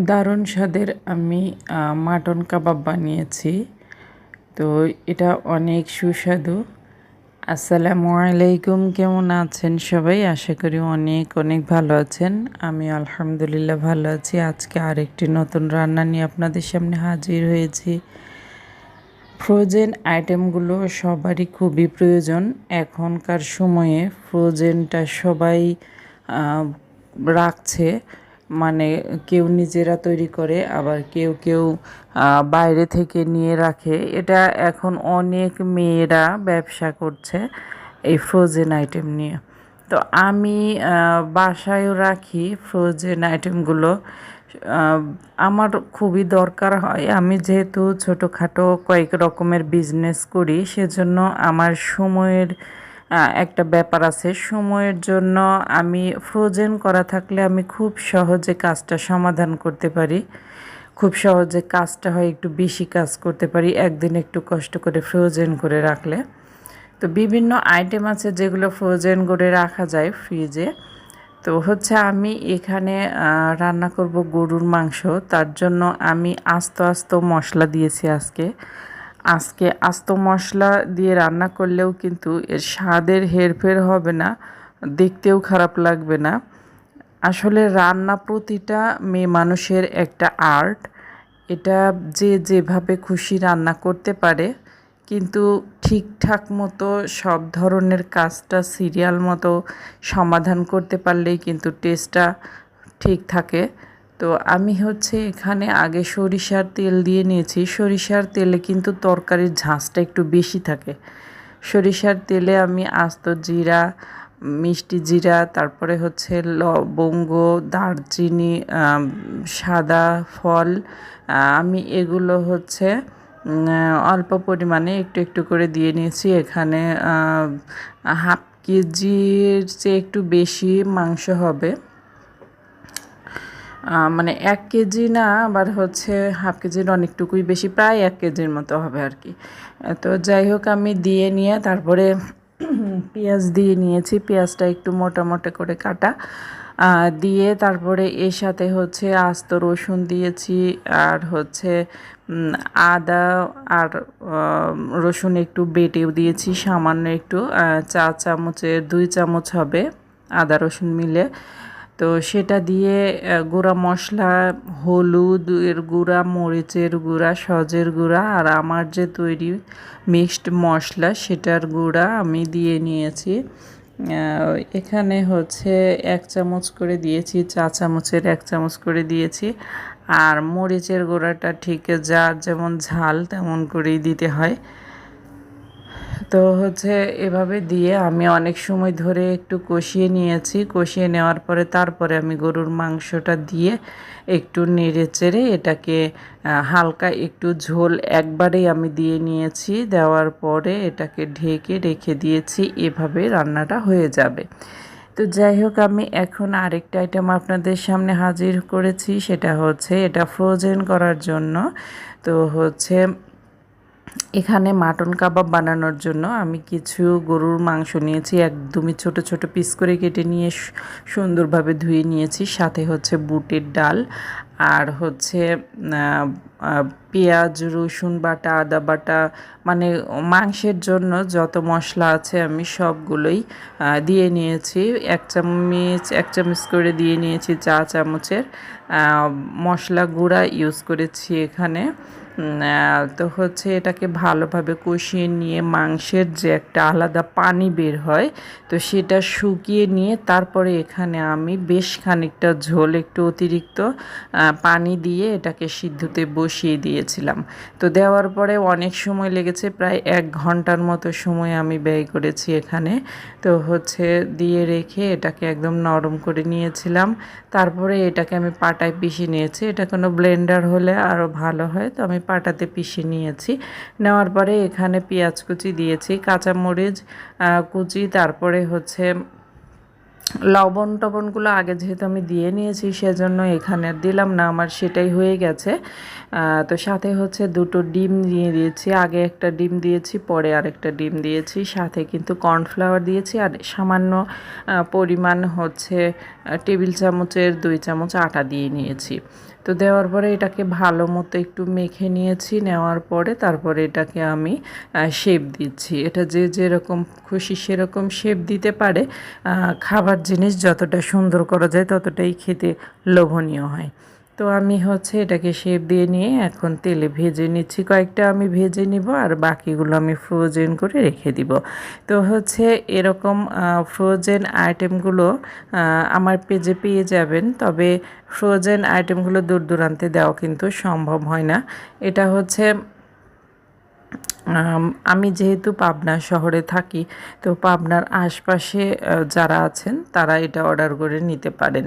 দারুণ স্বাদের আমি মাটন কাবাব বানিয়েছি। তো এটা অনেক সুস্বাদু। আসসালামু আলাইকুম, কেমন আছেন সবাই? আশা করি অনেক অনেক ভালো আছেন। আমি আলহামদুলিল্লাহ ভালো আছি। আজকে আরেকটি নতুন রান্না নিয়ে আপনাদের সামনে হাজির হয়েছি। ফ্রোজেন আইটেমগুলো সবারই খুবই প্রয়োজন। এখনকার সময়ে ফ্রোজেনটা সবাই আহ, রাখছে, মানে কেউ নিজেরা তৈরি করে, আবার কেউ কেউ বাইরে থেকে নিয়ে রাখে। এটা এখন অনেক মেয়েরা ব্যবসা করছে এই ফ্রোজেন আইটেম নিয়ে। তো আমি বাসায়ও রাখি ফ্রোজেন আইটেমগুলো। আহ, আমার খুবই দরকার হয়। আমি যেহেতু ছোটোখাটো কয়েক রকমের বিজনেস করি, সেজন্য আমার সময়ের একটা ব্যাপার আছে। সময়ের জন্য আমি ফ্রোজেন করা থাকলে আমি খুব সহজে কাজটা সমাধান করতে পারি। খুব সহজে কাজটা হয়, একটু বেশি কাজ করতে পারি একদিন একটু কষ্ট করে ফ্রোজেন করে রাখলে। তো বিভিন্ন আইটেম আছে যেগুলো ফ্রোজেন করে রাখা যায় ফ্রিজে। তো হচ্ছে আমি এখানে রান্না করব গরুর মাংস। তার জন্য আমি আস্ত আস্ত মশলা দিয়েছি আজকে। আস্ত মশলা দিয়ে রান্না করলেও কিন্তু এর স্বাদের হেরফের হবে না, দেখতেও খারাপ লাগবে না। আসলে রান্না প্রতিটা মেয়ে মানুষের একটা আর্ট। এটা যে যেভাবে খুশি রান্না করতে পারে, কিন্তু ঠিকঠাক মতো সব ধরনের কাজটা সিরিয়াল মতো সমাধান করতে পারলেই কিন্তু টেস্টটা ঠিক থাকে। তো আমি হচ্ছে এখানে আগে সরিষার তেল দিয়ে নিয়েছি। সরিষার তেলে কিন্তু তরকারির ঝাঁঝটা একটু বেশি থাকে। সরিষার তেলে আমি আস্ত জিরা, মিষ্টি জিরা, তারপরে হচ্ছে লবঙ্গ, দারচিনি, সাদা ফল, আমি এগুলো হচ্ছে অল্প পরিমাণে একটু একটু করে দিয়ে নিয়েছি। এখানে হাফ কেজির চেয়ে একটু বেশি মাংস হবে। মানে 1 কেজি না, আবার হচ্ছে হাফ কেজির অনেকটুকুই বেশি, প্রায় 1 কেজির মতো হবে আর কি। তো যাই হোক, আমি দিয়ে নিয়ে তারপরে পেঁয়াজ দিয়ে নিয়েছি। পেঁয়াজটা একটু মোটা মোটা করে কাটা দিয়ে তারপরে এর সাথে হচ্ছে আস্ত রসুন দিয়েছি, আর হচ্ছে আদা আর রসুন একটু বেটেও দিয়েছি সামান্য একটু, 4 চামচের 2 চামচ হবে আদা রসুন মিলে। তো সেটা দিয়ে গুঁড়া মশলা, হলুদের গুঁড়া, মরিচের গুঁড়া, সজের গুঁড়া, আর আমার যে তৈরি মিক্সড মশলা সেটার গুঁড়া আমি দিয়ে নিয়েছি। এখানে হচ্ছে 1 চামচ করে দিয়েছি, 4 চামচের 1 চামচ করে দিয়েছি। আর মরিচের গুঁড়াটা ঠিক যার যেমন ঝাল তেমন করেই দিতে হয়। তো হচ্ছে এভাবে দিয়ে আমি অনেক সময় ধরে একটু কষিয়ে নিয়েছি। কষিয়ে নেওয়ার পরে তারপরে আমি গরুর মাংসটা দিয়ে একটু নেড়ে চেড়ে এটাকে হালকা একটু ঝোল একবারেই আমি দিয়ে নিয়েছি। দেওয়ার পরে এটাকে ঢেকে রেখে দিয়েছি। এভাবে রান্নাটা হয়ে যাবে। তো যাই হোক, আমি এখন আরেকটা আইটেম আপনাদের সামনে হাজির করেছি। সেটা হচ্ছে এটা ফ্রোজেন করার জন্য। তো হচ্ছে এখানে মাটন কাবাব বানানোর জন্য আমি কিছু গরুর মাংস নিয়েছি, একদমই ছোট ছোট পিস করে কেটে নিয়ে সুন্দরভাবে ধুয়ে নিয়েছি। সাথে হচ্ছে বুটের ডাল, আর হচ্ছে পেঁয়াজ, রসুন বাটা, আদা বাটা, মানে মাংসের জন্য যত মশলা আছে আমি সবগুলোই দিয়ে নিয়েছি। 1 চামচ করে দিয়ে নিয়েছি 4 চামচের মশলা গুঁড়া ইউজ করেছি এখানে। তো হচ্ছে এটাকে ভালোভাবে কষিয়ে নিয়ে মাংসের যে একটা আলাদা পানি বের হয়, তো সেটা শুকিয়ে নিয়ে তারপরে এখানে আমি বেশ খানিকটা ঝোল, একটু অতিরিক্ত পানি দিয়ে এটাকে সিদ্ধতে বসিয়ে দিয়েছিলাম। তো দেওয়ার পরে অনেক সময় লেগেছে, প্রায় 1 ঘন্টার মতো সময় আমি ব্যয় করেছি এখানে। তো হচ্ছে দিয়ে রেখে এটাকে একদম নরম করে নিয়েছিলাম। তারপরে এটাকে আমি পাটায় পিষে নিয়েছি। এটা কোনো ব্লেন্ডার হলে আরও ভালো হয়, তো আমি পাটাতে পিষে নিয়েছি। নেওয়ার পরে এখানে পেঁয়াজ কুচি দিয়েছি, কাঁচামরিচ কুচি, তারপরে হচ্ছে লবণ টবণগুলো আগে যেহেতু আমি দিয়ে নিয়েছি সেজন্য এখানে আর দিলাম না, আমার সেটাই হয়ে গেছে। তো সাথে হচ্ছে 2টো ডিম দিয়ে দিয়েছি। আগে একটা ডিম দিয়েছি, পরে আরেকটা ডিম দিয়েছি। সাথে কিন্তু কর্নফ্লাওয়ার দিয়েছি, আর সামান্য পরিমাণ হচ্ছে টেবিল চামচের 2 চামচ আটা দিয়ে নিয়েছি। তো দেওয়ার পরে এটাকে ভালো মতো একটু মেখে নিয়েছি, নেওয়ার পরে তারপরে এটাকে আমি শেপ দিচ্ছি। এটা যে যেরকম খুশি সেরকম শেপ দিতে পারে। খাবার জিনিস যতটা সুন্দর করা যায় ততটাই খেতে লোভনীয় হয়। তো আমি হচ্ছে এটাকে শেপ দিয়ে নিয়ে এখন তেলে ভেজে নিচ্ছি। কয়েকটা আমি ভেজে নিব আর বাকিগুলো আমি ফ্রোজেন করে রেখে দিব। তো হচ্ছে এরকম ফ্রোজেন আইটেমগুলো আমার পেজে পেয়ে যাবেন। তবে ফ্রোজেন আইটেমগুলো দূর দূরান্তে দেওয়া কিন্তু সম্ভব হয় না। এটা হচ্ছে আমি যেহেতু পাবনা শহরে থাকি, তো পাবনার আশপাশে যারা আছেন তারা এটা অর্ডার করে নিতে পারেন।